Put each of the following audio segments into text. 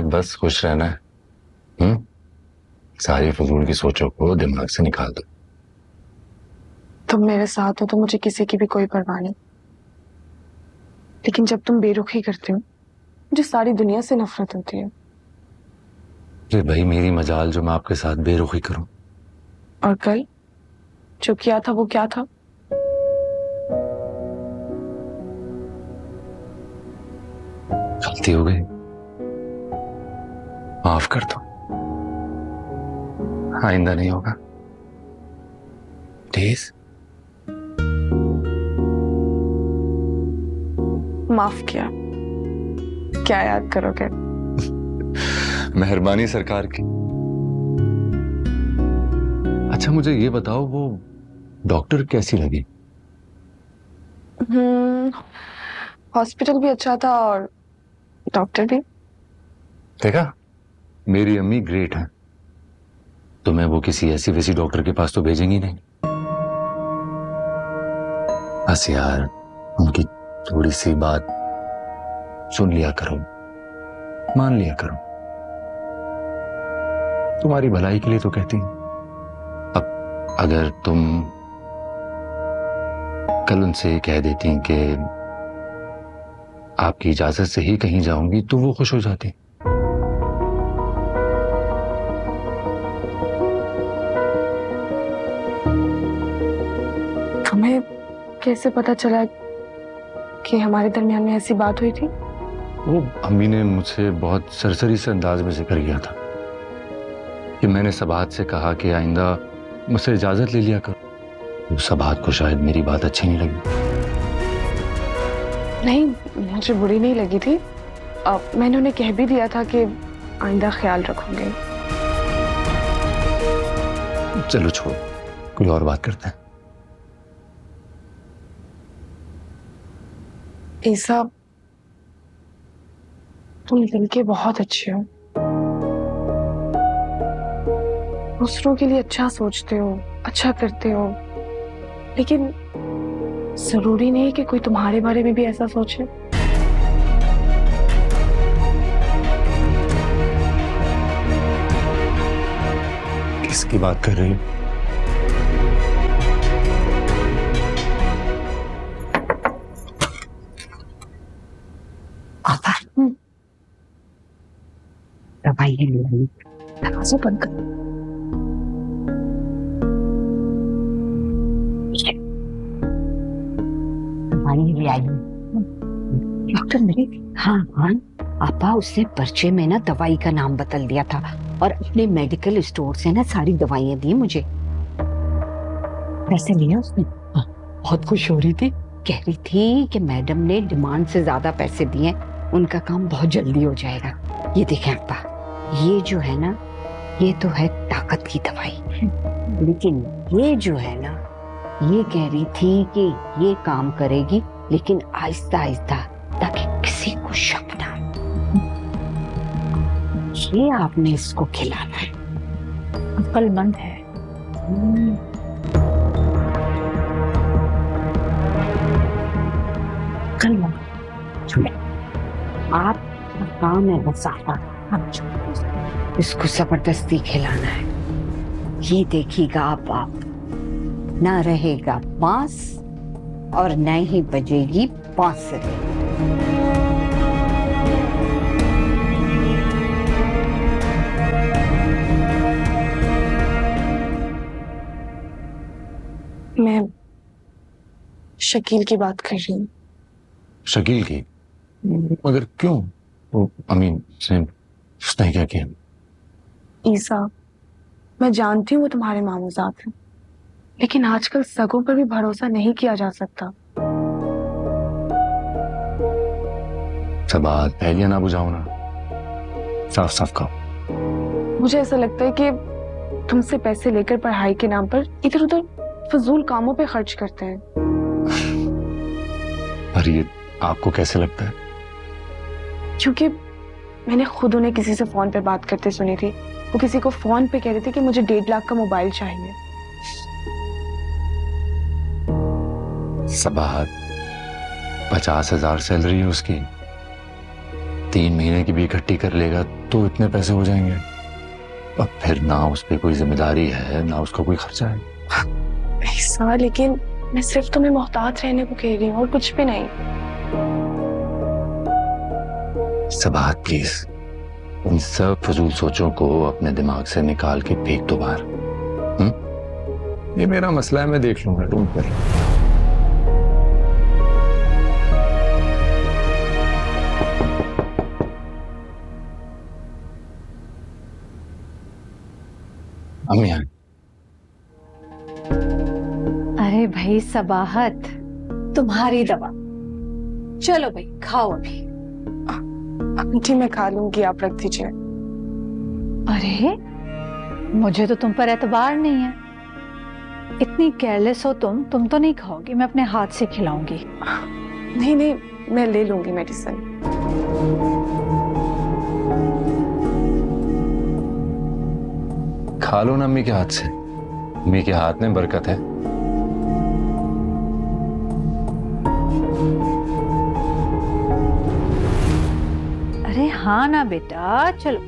बस खुश रहना है। सारी फजूल की सोचों को दिमाग से निकाल दो। तुम मेरे साथ हो तो मुझे किसी की भी कोई परवाह नहीं, लेकिन जब तुम बेरुखी करते हो मुझे सारी दुनिया से नफरत होती है। ये भाई मेरी मजाल जो मैं आपके साथ बेरुखी करूं। और कल जो किया था वो क्या था? गलती हो गई, माफ कर दो। आइंदा नहीं होगा, प्लीज। माफ किया? क्या याद करोगे? मेहरबानी सरकार की। अच्छा मुझे ये बताओ, वो डॉक्टर कैसी लगी? हॉस्पिटल भी अच्छा था और डॉक्टर भी। देखा, मेरी अम्मी ग्रेट है। तुम्हें वो किसी ऐसी वैसी डॉक्टर के पास तो भेजेंगी नहीं। बस यार, उनकी थोड़ी सी बात सुन लिया करो, मान लिया करो। तुम्हारी भलाई के लिए तो कहती हैं। अब अगर तुम कल उनसे कह देती कि आपकी इजाजत से ही कहीं जाऊंगी तो वो खुश हो जाती। तुम्हें कैसे पता चला कि हमारे दरमियान में ऐसी बात हुई थी? वो अम्मी ने मुझसे बहुत सरसरी से अंदाज में जिक्र किया था कि मैंने सबात से कहा कि आइंदा मुझसे इजाजत ले लिया करो। सबात को शायद मेरी बात अच्छी नहीं लगी। नहीं, मुझे बुरी नहीं लगी थी। मैंने उन्हें कह भी दिया था कि आइंदा ख्याल रखूंगी। चलो छोड़, कोई और बात करते हैं। ईसा, तुम दिल के बहुत अच्छे हो। दूसरों के लिए अच्छा सोचते हो, अच्छा करते हो, लेकिन जरूरी नहीं कि कोई तुम्हारे बारे में भी ऐसा सोचे। किसकी बात कर रही हो? दवाई ले ली, दरवाजा बंद कर। दवाई ले आई डॉक्टर मेरे। हाँ हाँ आपा, उसने पर्चे में ना दवाई का नाम बदल दिया था और अपने मेडिकल स्टोर से ना सारी दवाइयां दी मुझे। पैसे लिए उसने। बहुत खुश हो रही थी, कह रही थी कि मैडम ने डिमांड से ज्यादा पैसे दिए, उनका काम बहुत जल्दी हो जाएगा। ये देखें आपा, ये जो है ना, ये तो है ताकत की दवाई, लेकिन ये जो है ना, ये कह रही थी कि ये काम करेगी लेकिन आहिस्ता आहिस्ता, ताकि किसी को शक ना। ये आपने इसको खिलाना है, अक्लमंद है। आप काम है बस आपका, इसको जबरदस्ती खिलाना है। ये देखिएगा आप ना रहेगा बांस और न ही बजेगी बांसुरी। मैं शकील की बात कर रही हूँ। शकील की? मगर क्यों? वो अमीन से उसने क्या किया? ईसा, मैं जानती हूँ वो तुम्हारे मामूजात हैं, लेकिन आजकल सगों पर भी भरोसा नहीं किया जा सकता। सबात, पहलियां ना बुझाओ ना, साफ साफ कहो। मुझे ऐसा लगता है कि तुमसे पैसे लेकर पढ़ाई के नाम पर इधर उधर फजूल कामों पे खर्च करते हैं। और ये आपको कैसे लगता है? क्योंकि मैंने खुद उन्हें किसी से फोन पे बात करते सुनी थी। वो किसी को फोन पे कह रहे थे कि मुझे 1.5 लाख का मोबाइल चाहिए। सबात, 50,000 सैलरी है उसकी। 3 महीने की भी इकट्ठी कर लेगा तो इतने पैसे हो जाएंगे। अब फिर ना उस पर कोई जिम्मेदारी है ना उसका कोई खर्चा है। ऐसा, लेकिन मैं सिर्फ तुम्हें मोहतात रहने को कह रही हूँ और कुछ भी नहीं। सबाहत प्लीज, उन सब फजूल सोचों को अपने दिमाग से निकाल के फेंक दो बाहर। ये मेरा मसला है, मैं देख लूंगा, डोंट वरी। अम्मी आए। अरे भाई सबाहत, तुम्हारी दवा, चलो भाई खाओ अभी। आंटी मैं खा लूंगी, आप रख दीजिए। अरे मुझे तो तुम पर एतबार नहीं है, इतनी केयरलेस हो तुम तो नहीं खाओगी, मैं अपने हाथ से खिलाऊंगी। नहीं नहीं, मैं ले लूंगी मेडिसिन। खा लो ना अम्मी के हाथ से, अम्मी के हाथ में बरकत है। अरे हाँ ना बेटा, चलो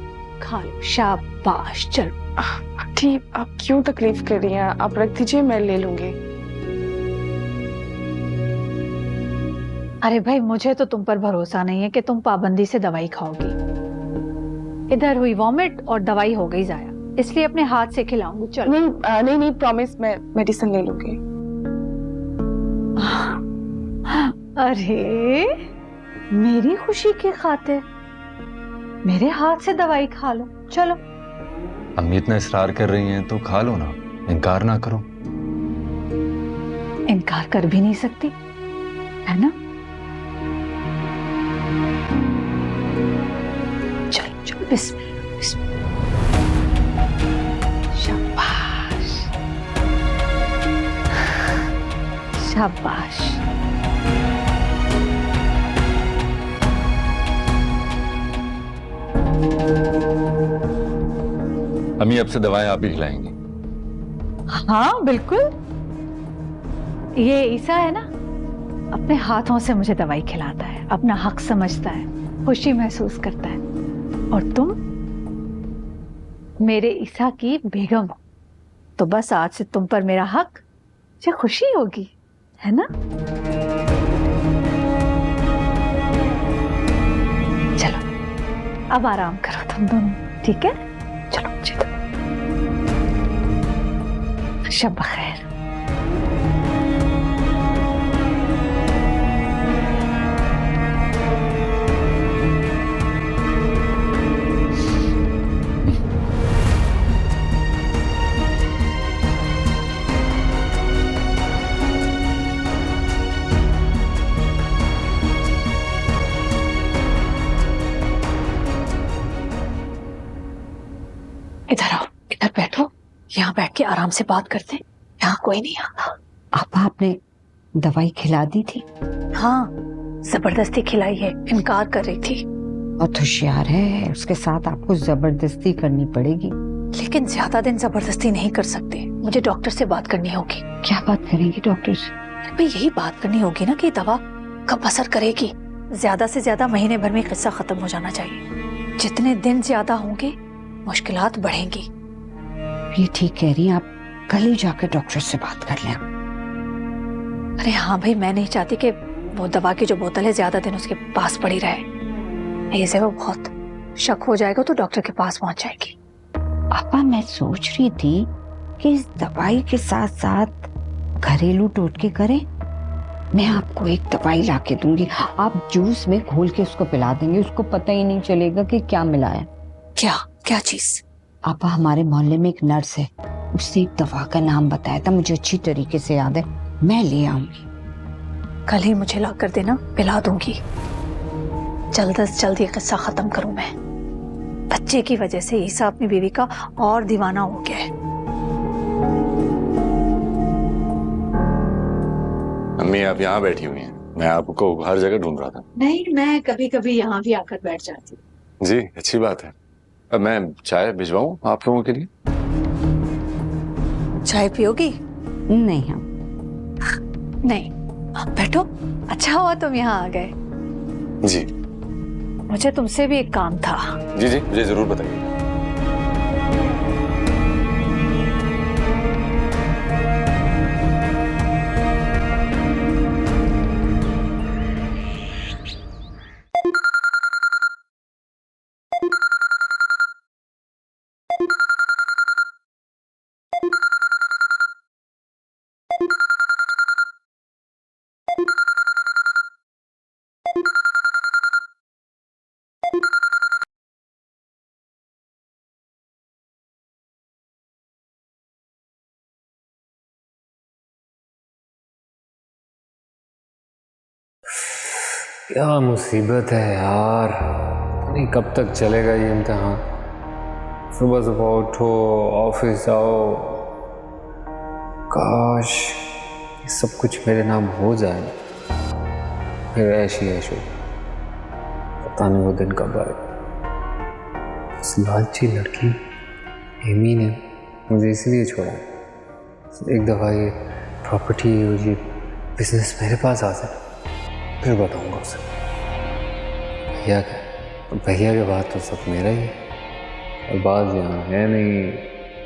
खा लो, शाबाश। चलो आंटी आप क्यों तकलीफ कर रही हैं, आप रख दीजिए, मैं ले लूंगी। अरे भाई मुझे तो तुम पर भरोसा नहीं है कि तुम पाबंदी से दवाई खाओगी। इधर हुई वॉमिट और दवाई हो गई जाया, इसलिए अपने हाथ से खिलाऊंगी। चलो। नहीं नहीं, प्रॉमिस, मैं मेडिसिन ले लूंगी। अरे मेरी खुशी की खातिर मेरे हाथ से दवाई खा लो, चलो। अम्मी इतना इसरार कर रही हैं तो खा लो ना, इनकार ना करो। इनकार कर भी नहीं सकती, है ना? चलो चलो, बिस्मिल्लाह बिस्मिल्लाह। शाबाश शाबाश। अम्मी अब से दवाएं आप ही खिलाएंगी? हाँ बिल्कुल, ये ईसा है ना, अपने हाथों से मुझे दवाई खिलाता है, अपना हक समझता है, खुशी महसूस करता है। और तुम मेरे ईसा की बेगम हो, तो बस आज से तुम पर मेरा हक, मुझे खुशी होगी, है ना? चलो अब आराम करो तुम दोनों, ठीक है? चलो चलो, शब बखैर। इधर आओ, इधर बैठो, यहाँ बैठ के आराम से बात करते हैं, यहाँ कोई नहीं आता। आपने दवाई खिला दी थी? हाँ जबरदस्ती खिलाई है, इनकार कर रही थी। बहुत होशियार है, उसके साथ आपको जबरदस्ती करनी पड़ेगी। लेकिन ज्यादा दिन जबरदस्ती नहीं कर सकते, मुझे डॉक्टर से बात करनी होगी। क्या बात करेंगी डॉक्टर से? भाई यही बात करनी होगी ना कि दवा कब असर करेगी। ज्यादा से ज्यादा महीने भर में किस्सा खत्म हो जाना चाहिए, जितने दिन ज्यादा होंगे मुश्किलात बढ़ेंगी। ये ठीक कह रही हैं आप, कल ही जाकर डॉक्टर से बात कर लें। अरे हाँ भाई, मैं नहीं चाहती कि वो दवा की जो बोतल है ज्यादा दिन उसके पास पड़ी रहे, ऐसे वो बहुत शक हो जाएगा तो डॉक्टर के पास पहुंच जाएगी। पापा मैं सोच रही थी कि इस दवाई के साथ साथ घरेलू टोटके करें। मैं आपको एक दवाई ला के दूंगी, आप जूस में घोल के उसको पिला देंगे, उसको पता ही नहीं चलेगा कि क्या मिला है। क्या क्या चीज? आपा हमारे मोहल्ले में एक नर्स है, उसने एक दवा का नाम बताया था, मुझे अच्छी तरीके से याद है, मैं ले आऊंगी। कल ही मुझे ला कर देना, पिला दूंगी। जल्द से जल्द ये किस्सा खत्म करूं मैं। बच्चे की वजह से ईसा अपनी बीवी का और दीवाना हो गया है। अम्मी आप यहाँ बैठी हुई हैं, मैं आपको हर जगह ढूंढ रहा था। नहीं, मैं कभी कभी यहाँ भी आकर बैठ जाती हूँ। जी अच्छी बात है। अब मैं चाय भिजवाऊं आप लोगों के लिए? चाय पियोगी? नहीं हम नहीं, आप बैठो, अच्छा हुआ तुम यहाँ आ गए। जी। मुझे तुमसे भी एक काम था। जी जी, मुझे जरूर बताइए। क्या मुसीबत है यार, नहीं कब तक चलेगा ये इम्तिहान। सुबह सुबह उठो, ऑफिस जाओ, काश ये सब कुछ मेरे नाम हो जाए, फिर ऐसी ऐश हो। पता नहीं वो दिन कब आए। उस लालची लड़की एमी ने मुझे इसलिए छोड़ा। एक दफ़ा ये प्रॉपर्टी ये बिजनेस मेरे पास आ जाए फिर बताऊंगा उसे। भैया का भैया के बाद तो सब मेरा ही है, और बात यहाँ है नहीं।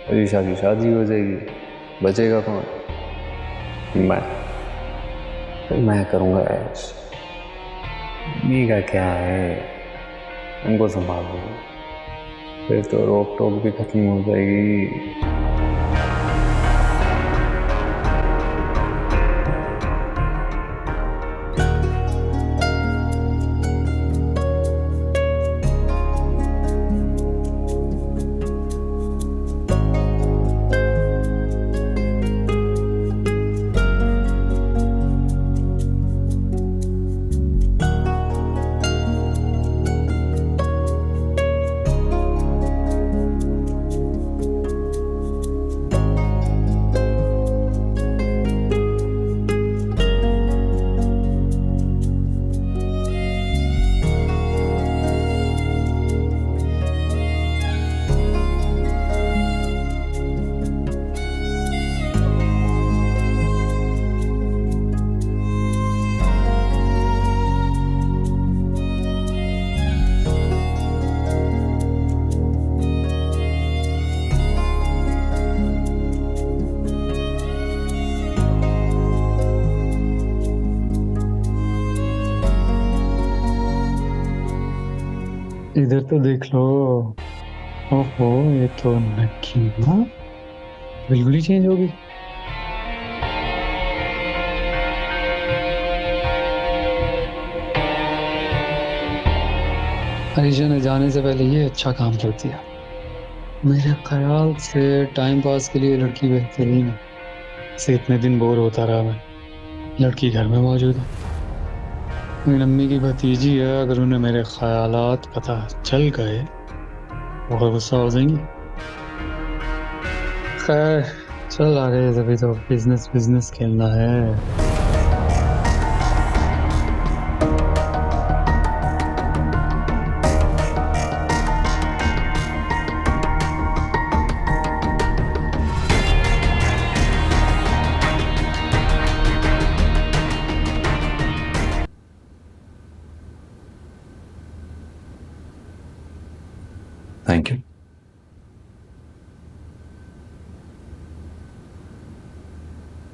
अलीशा की शादी हो जाएगी, बचेगा कौन? मैं करूँगा ऐश। मम्मी का क्या है, उनको संभालो, फिर तो रोक टोक भी खत्म हो जाएगी। इधर तो देख लो। ओहो, ये तो नकीमा बिल्कुल ही चेंज होगी। अलीशा ने जाने से पहले ये अच्छा काम कर दिया। मेरे ख्याल से टाइम पास के लिए लड़की बेहतरीन है। से इतने दिन बोर होता रहा मैं, लड़की घर में मौजूद है। मेरी अम्मी की भतीजी है, अगर उन्हें मेरे ख्यालात पता चल गए बहुत गुस्सा हो जाएंगी। खैर चल आ गए, अभी तो बिजनेस खेलना है। Thank you.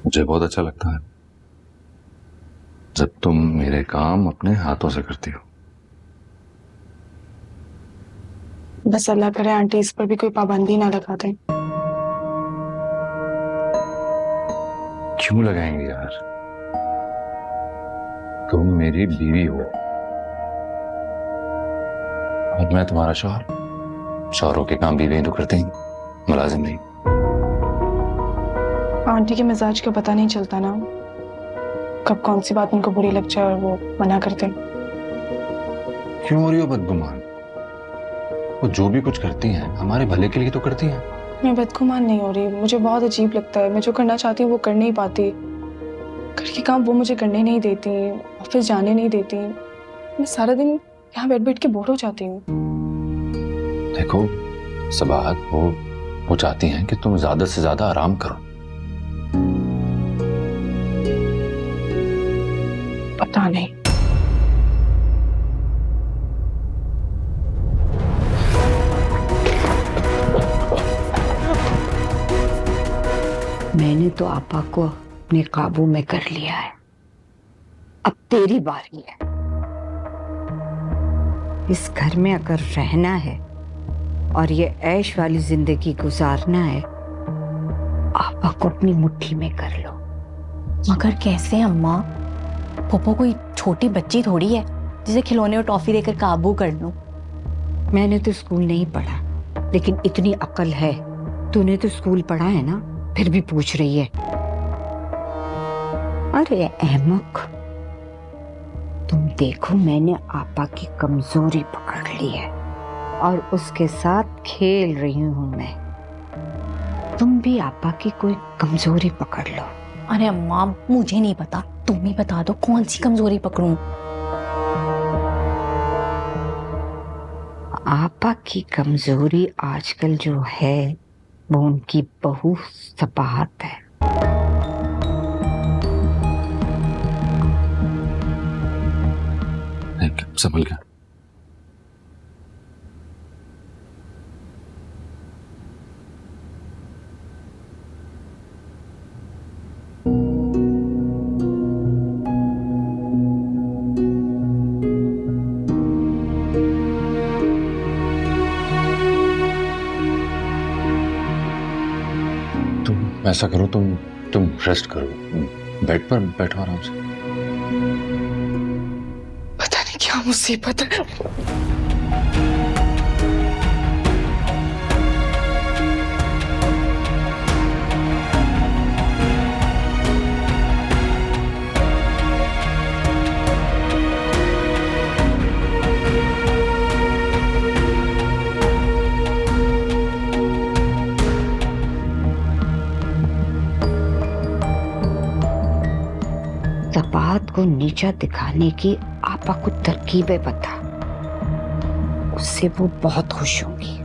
मुझे बहुत अच्छा लगता है जब तुम मेरे काम अपने हाथों से करती हो। बस अल्लाह करे आंटी इस पर भी कोई पाबंदी ना लगा दें। क्यों लगाएंगे यार, तुम मेरी बीवी हो और मैं तुम्हारा शौहर। शौहरों के काम बीवियां तो करते हैं, मुलाजिम नहीं। आंटी के मिजाज का पता नहीं चलता ना, कब कौन सी बात उनको बुरी लग जाए और वो मना करते। क्यों हो रही हो बदगुमान? वो जो भी कुछ करती हैं हमारे भले के लिए तो करती हैं। मैं बदगुमान नहीं हो रही, मुझे बहुत अजीब लगता है। मैं जो करना चाहती हूँ वो कर नहीं पाती। घर के काम वो मुझे करने नहीं देती, ऑफिस जाने नहीं देती। मैं सारा दिन यहाँ बैठ बैठ के बोर हो जाती हूँ। देखो सबाहत, वो चाहती हैं कि तुम ज्यादा से ज्यादा आराम करो। पता नहीं, मैंने तो आपा को अपने काबू में कर लिया है, अब तेरी बारी है। इस घर में अगर रहना है और ये ऐश वाली जिंदगी गुजारना है, आपा को अपनी मुट्ठी में कर लो। मगर कैसे अम्मा? पोपो कोई छोटी बच्ची थोड़ी है जिसे खिलौने और टॉफी देकर काबू कर लूं। मैंने तो स्कूल नहीं पढ़ा, लेकिन इतनी अक्ल है। तूने तो स्कूल पढ़ा है ना, फिर भी पूछ रही है। अरे अहमक, तुम देखो, मैंने आपा की कमजोरी पकड़ ली है और उसके साथ खेल रही हूं मैं। तुम भी आपा की कोई कमजोरी पकड़ लो। अरे अम्मा, मुझे नहीं पता, तुम ही बता दो कौन सी कमजोरी पकड़ूं। आपा की कमजोरी आजकल जो है वो उनकी बहू सपाहत है। संभल गया। ऐसा करो, तुम रेस्ट करो, बेड पर बैठो आराम से। पता नहीं क्या मुसीबत है। सपाहत को नीचा दिखाने की आपा को तरकीबें बता, उससे वो बहुत खुश होंगी।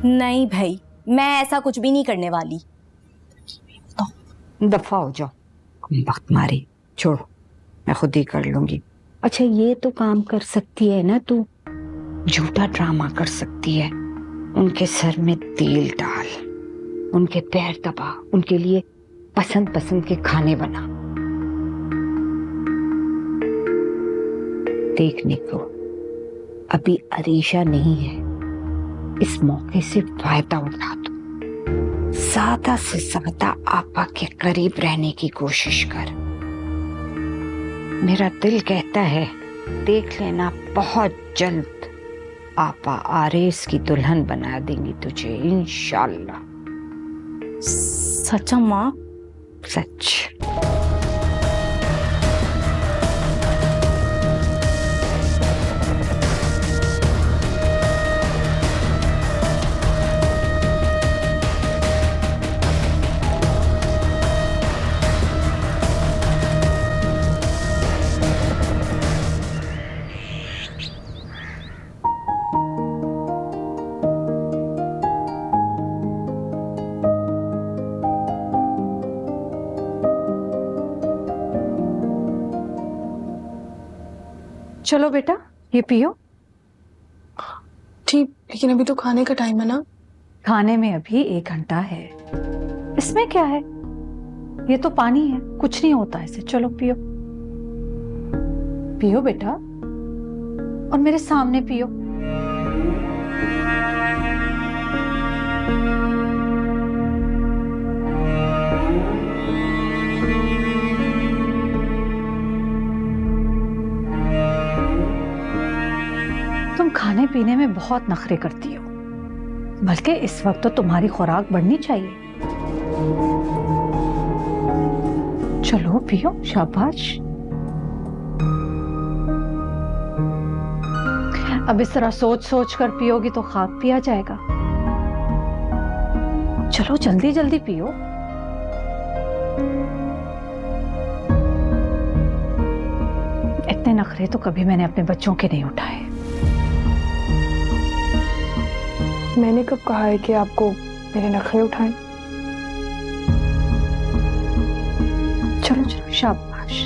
नहीं भाई, मैं ऐसा कुछ भी नहीं करने वाली। दफा हो जाओ, वक्त मारी, छोड़ो, मैं खुद ही कर लूंगी। अच्छा, ये तो काम कर सकती है ना तू, झूठा ड्रामा कर सकती है। उनके सर में तेल डाल, उनके पैर दबा, उनके लिए पसंद पसंद के खाने बना। देखने को अभी अरीशा नहीं है, इस मौके से फायदा उठा दो। ज्यादा से ज्यादा आपा के करीब रहने की कोशिश कर। मेरा दिल कहता है देख लेना, बहुत जल्द आपा आरेस की दुल्हन बना देंगी तुझे, इंशाल्लाह। सच अम्मा? सच। चलो बेटा, ये पियो। ठीक, लेकिन अभी तो खाने का टाइम है ना। खाने में अभी 1 घंटा है, इसमें क्या है, ये तो पानी है, कुछ नहीं होता इसे। चलो पियो, पियो बेटा, और मेरे सामने पियो। तुम खाने पीने में बहुत नखरे करती हो, बल्कि इस वक्त तो तुम्हारी खुराक बढ़नी चाहिए। चलो पियो, शाबाश। अब इस तरह सोच सोच कर पियोगी तो खाक पिया जाएगा। चलो जल्दी जल्दी पियो। इतने नखरे तो कभी मैंने अपने बच्चों के नहीं उठाए। मैंने कब कहा है कि आपको मेरे नखरे उठाएं? चलो चलो, शाबाश।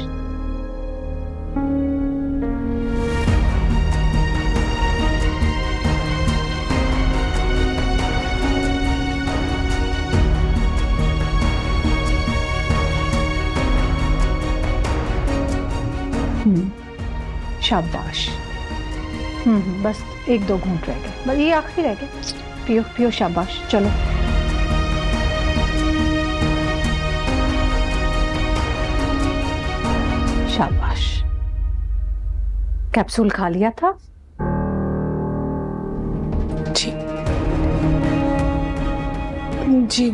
शाबाश। बस एक दो घूंट रह गए, बस ये आखिरी रह गए। पियो पियो, शाबाश। चलो शाबाश। कैप्सूल खा लिया था? जी जी।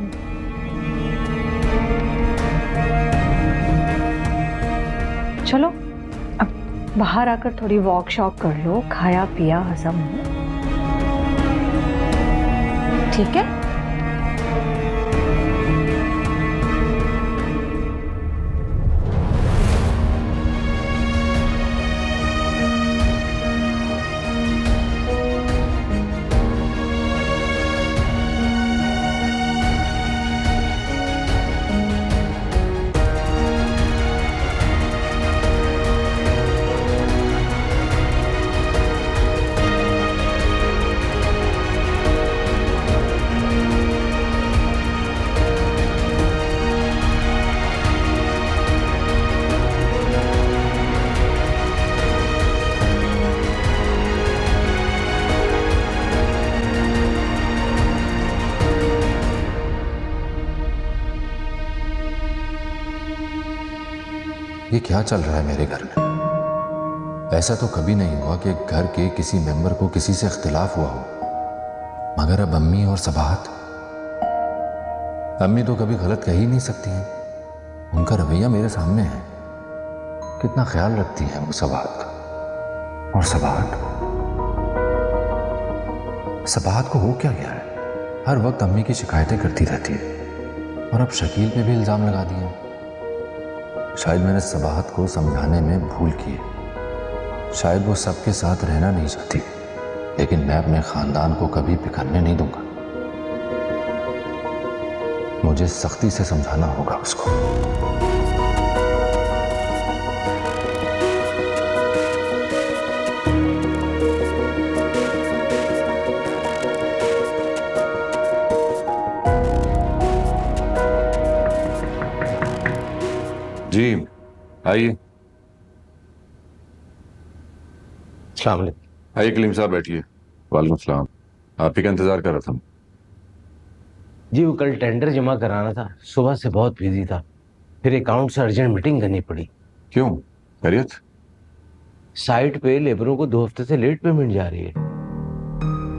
चलो अब बाहर आकर थोड़ी वॉक शॉक कर लो, खाया पिया हजम हो, ठीक है? ये क्या चल रहा है मेरे घर में? ऐसा तो कभी नहीं हुआ कि घर के किसी मेंबर को किसी से इख्तिलाफ हुआ हो, मगर अब अम्मी और सबाहत। अम्मी तो कभी गलत कह ही नहीं सकती हैं, उनका रवैया मेरे सामने है। कितना ख्याल रखती हैं वो सबाहत का। और सबाहत को हो क्या गया है? हर वक्त अम्मी की शिकायतें करती रहती है और अब शकील पे भी इल्जाम लगा दिया। शायद मैंने सबाहत को समझाने में भूल की है। शायद वो सबके साथ रहना नहीं चाहती, लेकिन मैं अपने खानदान को कभी बिखरने नहीं दूंगा। मुझे सख्ती से समझाना होगा उसको। जी आइए। अस्सलाम वालेकुम। आइए कलीम साहब बैठिए। वालेकुम सलाम। आप ही का इंतजार कर रहा था। जी वो कल टेंडर जमा कराना था, सुबह से बहुत बिजी था, फिर अकाउंट से अर्जेंट मीटिंग करनी पड़ी। क्यों, खैरियत? साइट पे लेबरों को 2 हफ्ते से लेट पेमेंट जा रही है।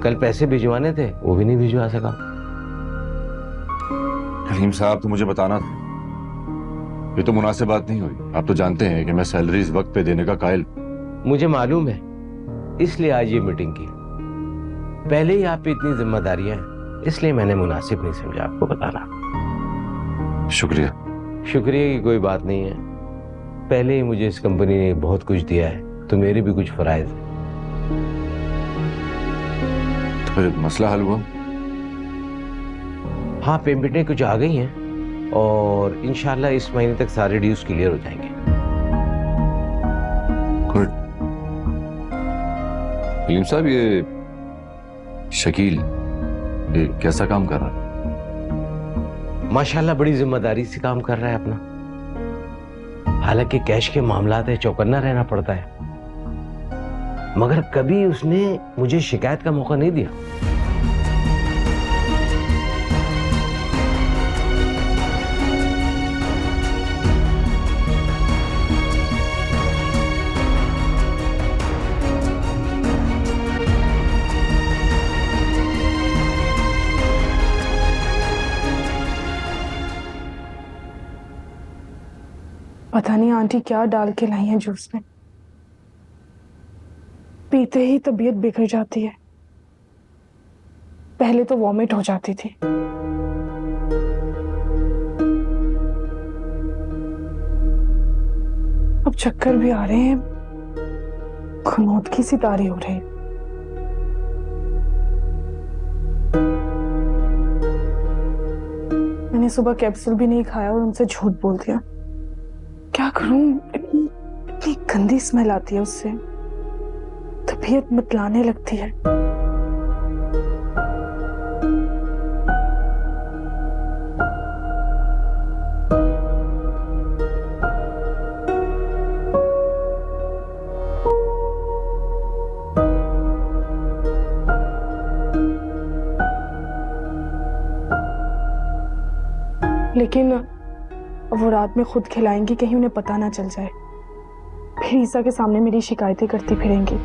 कल पैसे भिजवाने थे, वो भी नहीं भिजवा सका। कलीम साहब तो मुझे बताना था, ये तो मुनासिब बात नहीं हुई। आप तो जानते हैं कि मैं सैलरी इस वक्त पे देने का कायल। मुझे मालूम है, इसलिए आज ये मीटिंग की। पहले ही आप पे इतनी जिम्मेदारियां हैं, इसलिए मैंने मुनासिब नहीं समझा आपको बताना। शुक्रिया। शुक्रिया की कोई बात नहीं है, पहले ही मुझे इस कंपनी ने बहुत कुछ दिया है, तो मेरे भी कुछ फराइज हैं। तो फिर मसला हल हुआ? हाँ, पेमेंटें कुछ आ गई हैं और इंशाल्लाह इस महीने तक सारे ड्यूज क्लियर हो जाएंगे। गुड। कलीम साहब, ये शकील ये कैसा काम कर रहा है? माशाल्लाह बड़ी जिम्मेदारी से काम कर रहा है अपना। हालांकि कैश के मामलात है, चौकन्ना रहना पड़ता है, मगर कभी उसने मुझे शिकायत का मौका नहीं दिया। पता नहीं आंटी क्या डाल के लाई है जूस में, पीते ही तबीयत बिगड़ जाती है। पहले तो वॉमिट हो जाती थी, अब चक्कर भी आ रहे हैं, खुनोदगी सी तारी हो रही है। मैंने सुबह कैप्सूल भी नहीं खाया और उनसे झूठ बोल दिया। क्या करूं, इतनी गंदी स्मेल आती है उससे, तबीयत बतलाने लगती है। लेकिन वो रात में खुद खिलाएंगी, कहीं उन्हें पता ना चल जाए, फिर ईसा के सामने मेरी शिकायतें करती फिरेंगी।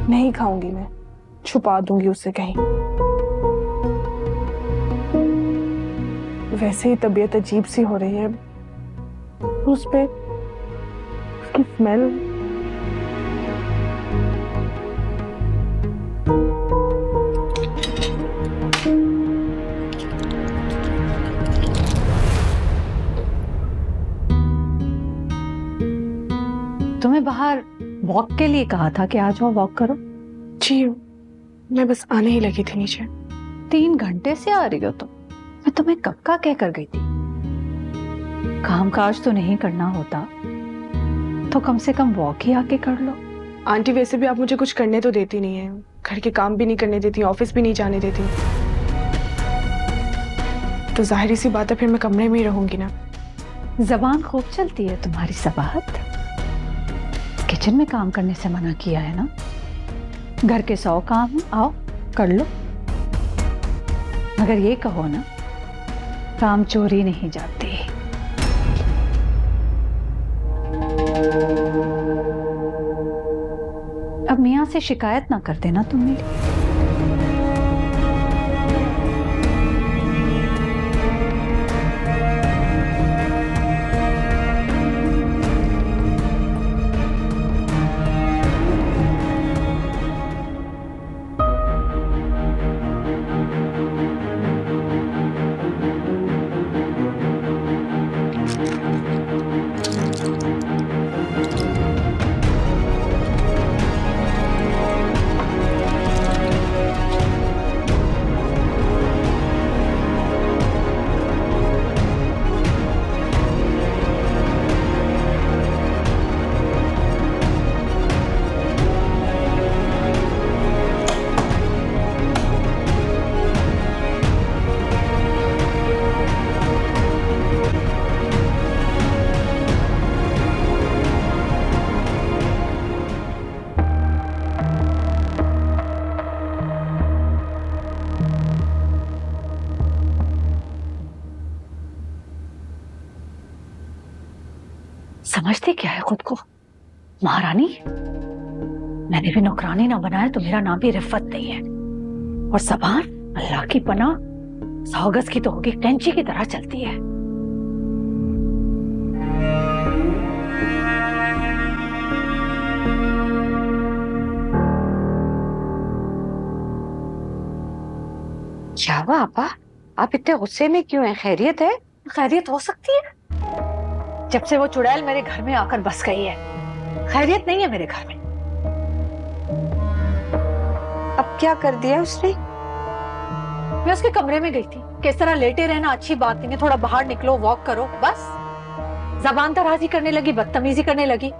नहीं खाऊंगी मैं, छुपा दूंगी उससे कहीं। वैसे ही तबीयत अजीब सी हो रही है, उस पे उसकी स्मेल। तुम्हें बाहर वॉक के लिए कहा था कि आ जाओ वॉक करो। जी, मैं बस आने ही लगी थी नीचे। 3 घंटे से आ रही हो तुम। मैं तुम्हें कब का कह कर गई थी, काम काज तो नहीं करना होता तो कम से कम वॉक ही आके कर लो। आंटी वैसे भी आप मुझे कुछ करने तो देती नहीं है, घर के काम भी नहीं करने देती, ऑफिस भी नहीं जाने देती, तो जाहिर सी बात है फिर मैं कमरे में ही रहूंगी ना। जबान खूब चलती है तुम्हारी सबाहत। किचन में काम करने से मना किया है ना, घर के 100 काम हैं, आओ कर लो। मगर ये कहो ना, काम चोरी नहीं जाती। अब मियाँ से शिकायत ना कर देना तुम मेरी। समझती क्या है खुद को, महारानी? मैंने भी नौकरानी ना बनाया तो मेरा नाम भी रिफत नहीं है। और ज़बान अल्लाह की पनाह 100 गज की तो होगी, कैंची की तरह चलती है। क्या हुआ आपा? आप इतने गुस्से में क्यों हैं? खैरियत है? खैरियत हो सकती है जब से वो चुड़ैल मेरे घर में आकर बस गई है। खैरियत नहीं है मेरे घर में। अब क्या कर दिया उसने? मैं उसके कमरे में गई थी, किस तरह लेटे रहना अच्छी बात नहीं है, थोड़ा बाहर निकलो, वॉक करो, बस। जबान दराजी करने लगी, बदतमीजी करने लगी,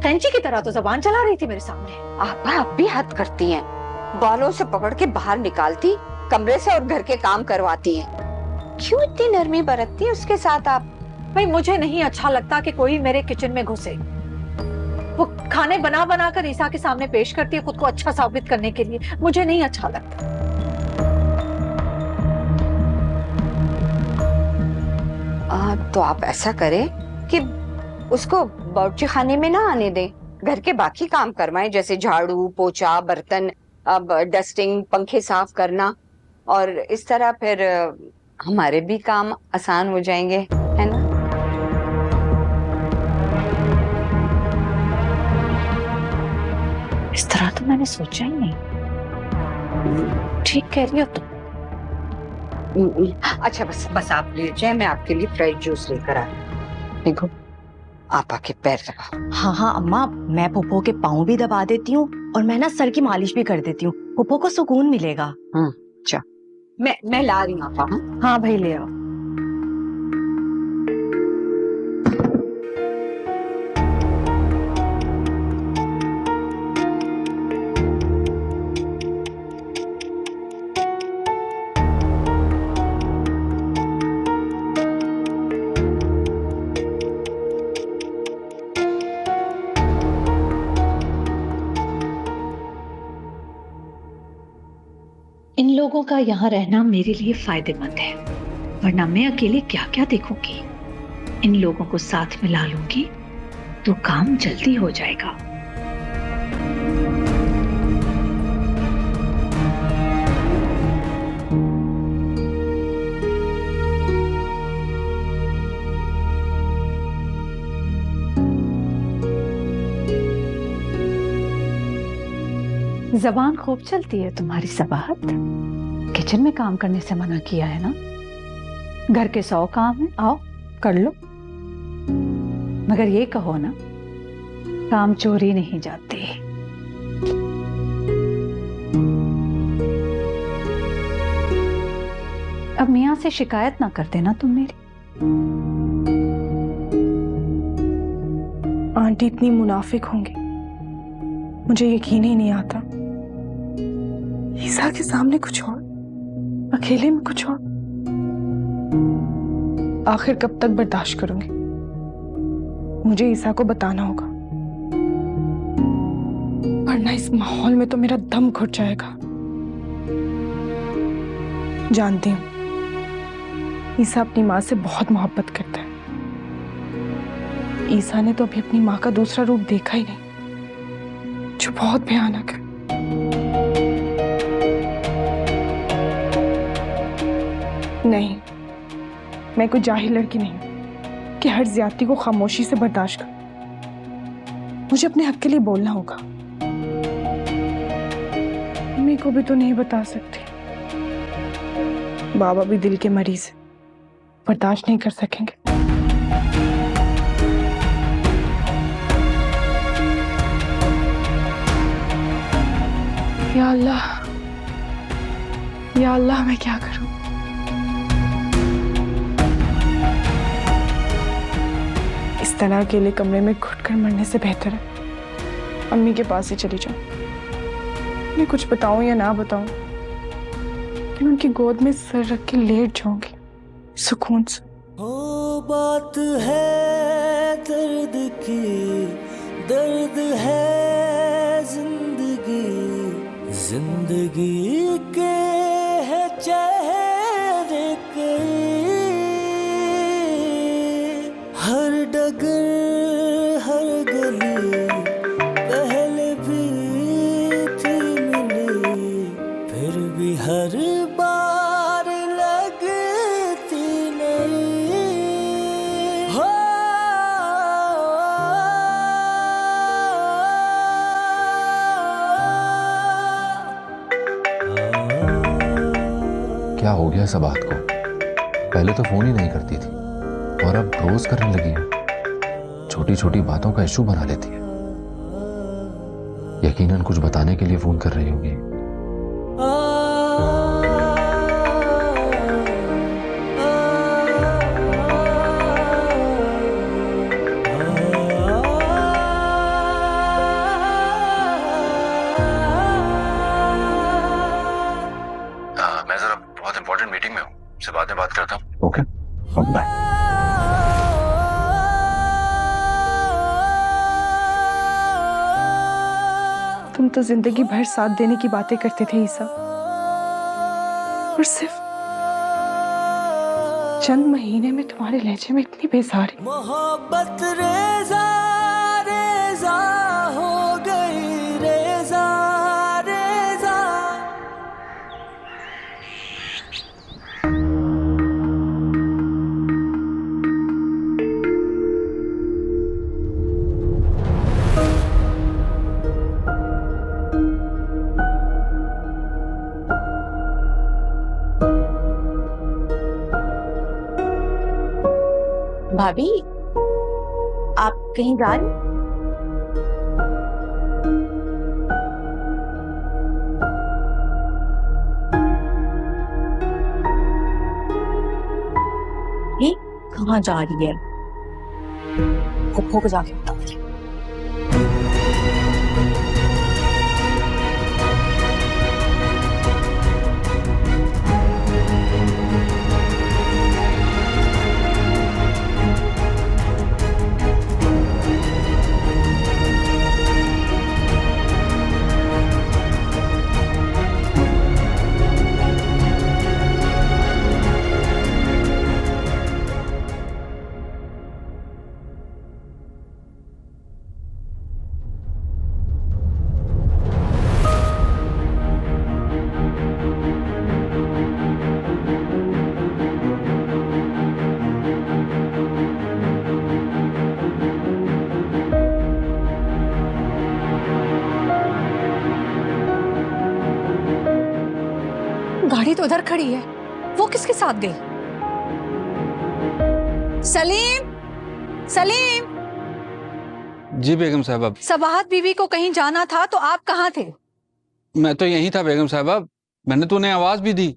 कैंची की तरह तो जबान चला रही थी मेरे सामने। आपा अब भी हद करती हैं, बालों से पकड़ के बाहर निकालती, कमरे से और घर के काम करवाती हैं। क्यों इतनी नरमी बरतती है उसके साथ आप? भाई मुझे नहीं अच्छा लगता कि कोई मेरे किचन में घुसे। वो खाने बना बना कर ईसा के सामने पेश करती है खुद को अच्छा साबित करने के लिए, मुझे नहीं अच्छा लगता। तो आप ऐसा करें कि उसको बावर्ची खाने में ना आने दें, घर के बाकी काम करवाएं, जैसे झाड़ू पोछा, बर्तन, अब डस्टिंग, पंखे साफ करना, और इस तरह फिर हमारे भी काम आसान हो जाएंगे, है ना? इस तरह तो मैंने सोचा ही नहीं। ठीक कह रही हो तुम। अच्छा बस आप ले जाए, मैं आपके लिए फ्रेश जूस लेकर आ रही हूँ। देखो आप आके पैर दबाओ। हाँ हाँ अम्मा, मैं पुप्पो के पाँव भी दबा देती हूँ और मैं ना सर की मालिश भी कर देती हूँ, पुप्पो को सुकून मिलेगा। अच्छा मैं ला रही हूँ आपा। हाँ भाई ले आओ। इन लोगों का यहाँ रहना मेरे लिए फायदेमंद है, वरना मैं अकेले क्या क्या देखूंगी। इन लोगों को साथ मिला लूंगी तो काम जल्दी हो जाएगा। जबान खूब चलती है तुम्हारी सबाहत। किचन में काम करने से मना किया है ना? घर के 100 काम है, आओ कर लो। मगर ये कहो ना, काम चोरी नहीं जाती। अब मियाँ से शिकायत ना करते ना तुम मेरी। आंटी इतनी मुनाफिक होंगी, मुझे यकीन ही नहीं आता। ईसा के सामने कुछ और, अकेले में कुछ और। आखिर कब तक बर्दाश्त करूंगी? मुझे ईसा को बताना होगा, वरना इस माहौल में तो मेरा दम घुट जाएगा। जानती हूं ईसा अपनी माँ से बहुत मोहब्बत करता है। ईसा ने तो अभी अपनी माँ का दूसरा रूप देखा ही नहीं, जो बहुत भयानक है। नहीं, मैं कोई जाहिल लड़की नहीं हूं कि हर ज्यादती को खामोशी से बर्दाश्त कर। मुझे अपने हक के लिए बोलना होगा। मम्मी को भी तो नहीं बता सकती, बाबा भी दिल के मरीज है, बर्दाश्त नहीं कर सकेंगे। या अल्लाह, या अल्लाह, मैं क्या करूं? इस तरह अकेले कमरे में घुटकर मरने से बेहतर है अम्मी के पास ही चली जाऊं। मैं कुछ बताऊं या ना बताऊं, लेकिन उनकी गोद में सर रख के लेट जाऊंगी सुकून से। ओ बात है दर्द की, दर्द है जिंदगी, जिंदगी के है चेहरे कई, हर डगर हर गली पहले भी थी मिली, फिर भी हर बार लगती नहीं। हो क्या हो गया सबात को? पहले तो फोन ही नहीं करती थी और अब रोज करने लगी है। छोटी छोटी बातों का इशू बना लेती है। यकीनन कुछ बताने के लिए फोन कर रही होगी। मैं जरा बहुत इंपॉर्टेंट मीटिंग में हूँ, से बाद में बात करता हूँ। Okay, bye. तुम तो जिंदगी भर साथ देने की बातें करते थे ईसा, और सिर्फ चंद महीने में तुम्हारे लहजे में इतनी बेसारी। मोहब्बत रेजा रेजा हो गई, रेजा रेजा। भाभी, आप कहीं जा रही? ये कहाँ जा रही है? फुप्पो को जाके बताती हूँ। गाड़ी तो उधर खड़ी है, वो किसके साथ गई? सलीम, सलीम, जी बेगम साहबा। सबाहत बीवी को कहीं जाना था तो आप कहाँ थे? मैं तो यहीं था बेगम साहबा, मैंने तो उन्हें आवाज भी दी।